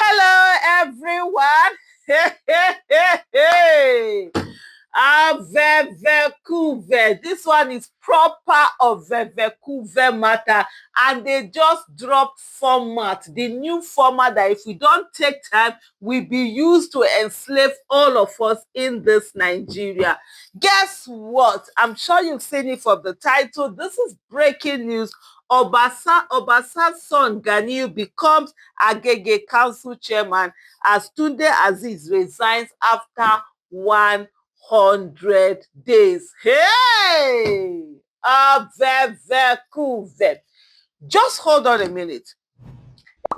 Hello, everyone. Hey. Avevekuve. This one is proper Avevekuve matter, and they just dropped format, the new format that if we don't take time, will be used to enslave all of us in this Nigeria. Guess what? I'm sure you've seen it from the title. This is breaking news. Obasa's son Ganiu becomes Agege council chairman as Tunde Aziz resigns after 100 days. Hey! Avevekuve. Just hold on a minute.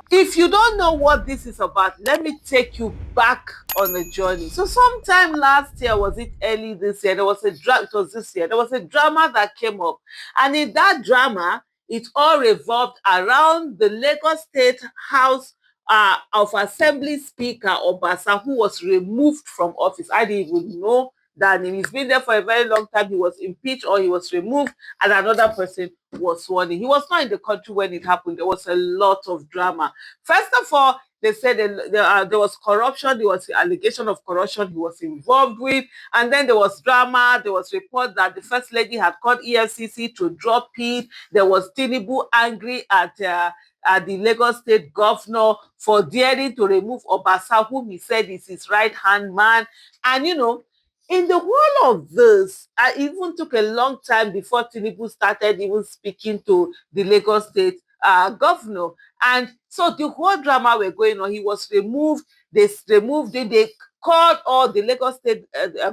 If you don't know what this is about, let me take you back on a journey. So sometime last year, was it early this year? There was a drama. It was this year. There was a drama that came up, and in that drama, it all revolved around the Lagos State House of Assembly Speaker Obasa, who was removed from office. I didn't even know that he's been there for a very long time. He was impeached or he was removed, and another person was sworn in. He was not in the country when it happened. There was a lot of drama. First of all, they said there was corruption. There was allegation of corruption he was involved with, and then there was drama. There was report that the first lady had called EFCC to drop it. There was Tinubu angry at the Lagos State governor for daring to remove Obasa, whom he said is his right-hand man. And in the whole of this, I even took a long time before Tinubu started even speaking to the Lagos State governor. And so the whole drama were going on. He was removed. They removed him. They called all the Lagos State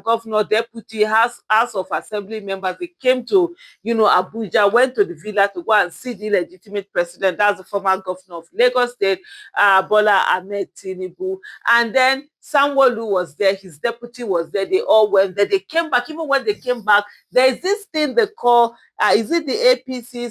governor, deputy, House of Assembly members. They came to, Abuja, went to the villa to go and see the legitimate president. That's the former governor of Lagos State, Bola Ahmed Tinubu. And then Sanwo-Olu was there. His deputy was there. They all went there. They came back. Even when they came back, there is this thing they call, is it the APC?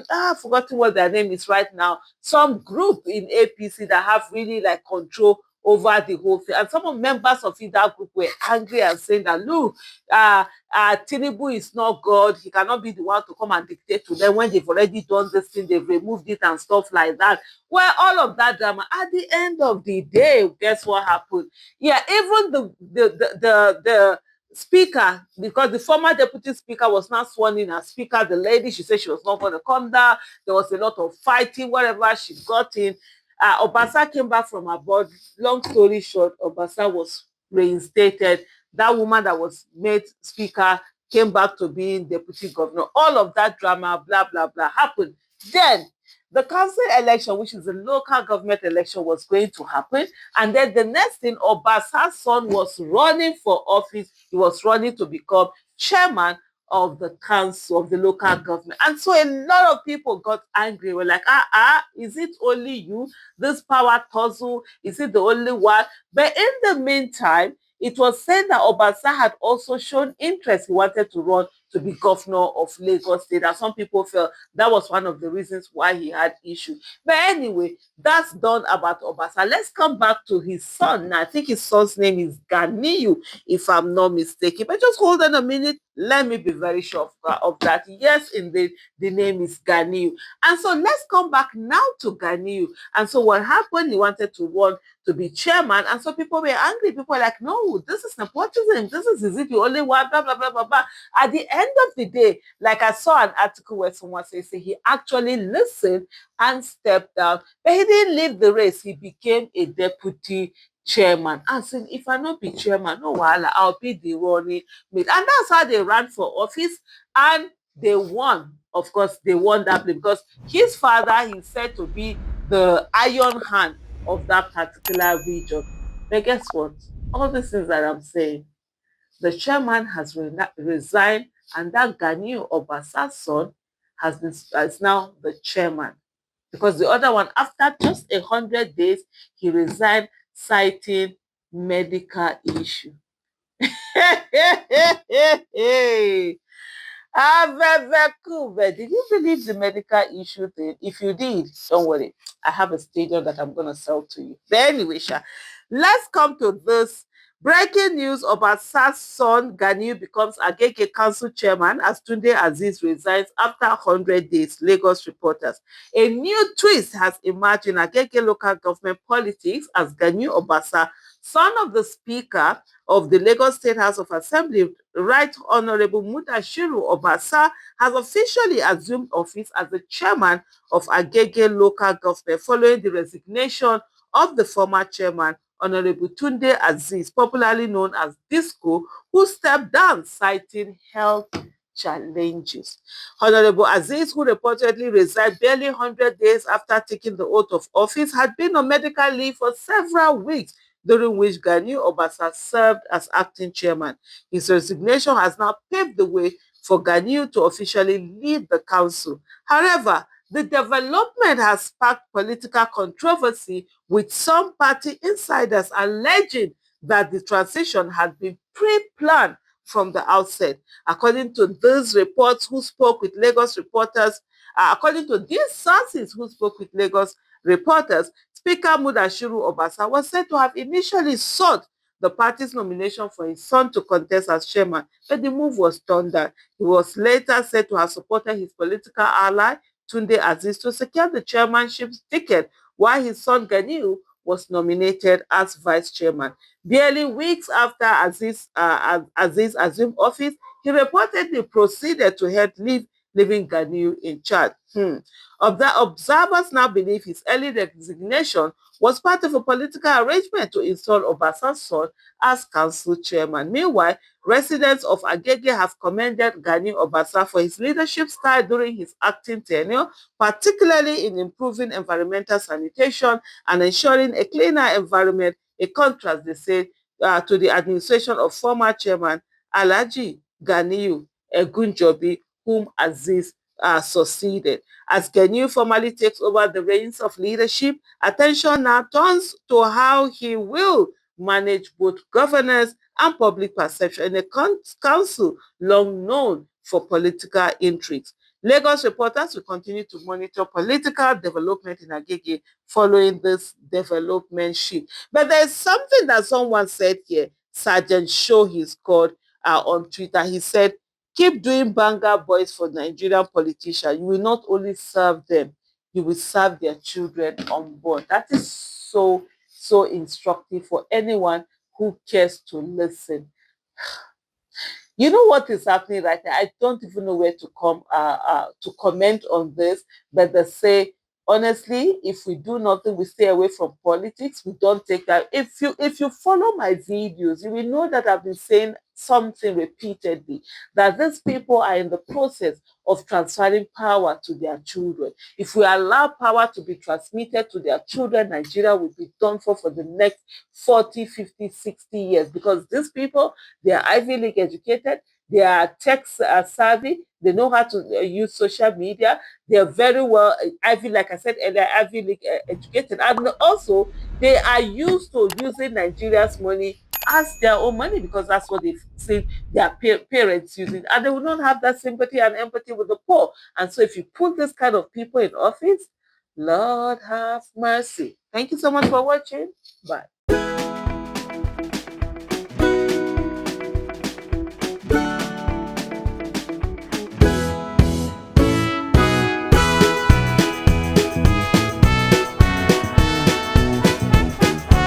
I've forgotten what their name is right now. Some group in APC that have really like control over the whole thing. And some of members of that group were angry and saying that, look, Tinubu is not God. He cannot be the one to come and dictate to them when they've already done this thing. They've removed it and stuff like that. Well, all of that drama, at the end of the day, guess what happened? Yeah, even the speaker, because the former deputy speaker was not sworn in as speaker, the lady, she said she was not going to come down. There was a lot of fighting, whatever she got in. Obasa came back from abroad. Long story short, Obasa was reinstated. That woman that was made speaker came back to being deputy governor. All of that drama, blah, blah, blah, happened. Then the council election, which is the local government election, was going to happen. And then the next thing, Obasa's son was running for office. He was running to become chairman of the council of the local government. And so a lot of people got angry. We're like, is it only you? This power tussle, is it the only one? But in the meantime, it was said that Obasa had also shown interest. He wanted to run to be governor of Lagos State. And some people felt that was one of the reasons why he had issue. But anyway, that's done about Obasa. Let's come back to his son. I think his son's name is Ganiyu, if I'm not mistaken. But just hold on a minute. Let me be very sure of that. Yes, indeed, the name is Ganiyu. And so let's come back now to Ganiyu. And so what happened? He wanted to run to be chairman. And so people were angry. People were like, no, this is nepotism. This is it, you only want, blah, blah, blah, blah, blah. At the end of the day, like I saw an article where someone says he actually listened and stepped down, but he didn't leave the race. He became a deputy chairman. And said, if I not be chairman, no wahala, I'll be the running mate. And that's how they ran for office. And they won. Of course, they won that place because his father is said to be the iron hand of that particular region. But guess what? All these things that I'm saying, the chairman has resigned, and that Ganiyu Obasa's son is now the chairman. Because the other one, after just 100 days, he resigned, citing medical issue. Did you believe the medical issue thing? If you did, don't worry. I have a stadium that I'm going to sell to you. But anyway, let's come to this Breaking news: Obasa's son Ganiu becomes Agege council chairman as Tunde Azeez resigns after 100 days, Lagos reporters. A new twist has emerged in Agege local government politics as Ganiu Obasa, son of the Speaker of the Lagos State House of Assembly, Right Honorable Mudashiru Obasa, has officially assumed office as the chairman of Agege local government following the resignation of the former chairman, Honorable Tunde Azeez, popularly known as Disco, who stepped down citing health challenges. Honorable Azeez, who reportedly resigned barely 100 days after taking the oath of office, had been on medical leave for several weeks, during which Gani Obasa served as acting chairman. His resignation has now paved the way for Gani to officially lead the council. However, the development has sparked political controversy, with some party insiders alleging that the transition had been pre-planned from the outset. According to these reports who spoke with Lagos reporters, according to these sources who spoke with Lagos reporters, Speaker Mudashiru Obasa was said to have initially sought the party's nomination for his son to contest as chairman, but the move was turned down. He was later said to have supported his political ally, Tunde Azeez, to secure the chairmanship ticket, while his son Ganiu was nominated as vice chairman. Barely weeks after Aziz assumed office, he reportedly proceeded to leaving Ganiu in charge. Observers now believe his early resignation was part of a political arrangement to install Obasan's son as council chairman. Meanwhile, residents of Agege have commended Gani Obasa for his leadership style during his acting tenure, particularly in improving environmental sanitation and ensuring a cleaner environment, a contrast, they say, to the administration of former chairman Alhaji Ganiyu Egunjobi, whom Aziz succeeded. As Ganiyu formally takes over the reins of leadership, attention now turns to how he will manage both governance and public perception in a council long known for political intrigues. Lagos reporters will continue to monitor political development in Agege following this development shift. But there's something that someone said here, Sergeant Show he's called on Twitter. He said, keep doing banger boys for Nigerian politicians. You will not only serve them, you will serve their children on board. That is so instructive for anyone who cares to listen. You know what is happening right now? I don't even know where to comment on this, but they say honestly, if we do nothing, we stay away from politics. We don't take that. If you follow my videos, you will know that I've been saying something repeatedly, that these people are in the process of transferring power to their children. If we allow power to be transmitted to their children, Nigeria will be done for the next 40, 50, 60 years, because these people, they are Ivy League educated, they are tech savvy, they know how to use social media, they are very well Ivy, like I said earlier, Ivy League educated, and also they are used to using Nigeria's money as their own money, because that's what they've seen their parents using, and they will not have that sympathy and empathy with the poor. And so if you put this kind of people in office, Lord have mercy. Thank you so much for watching. Bye.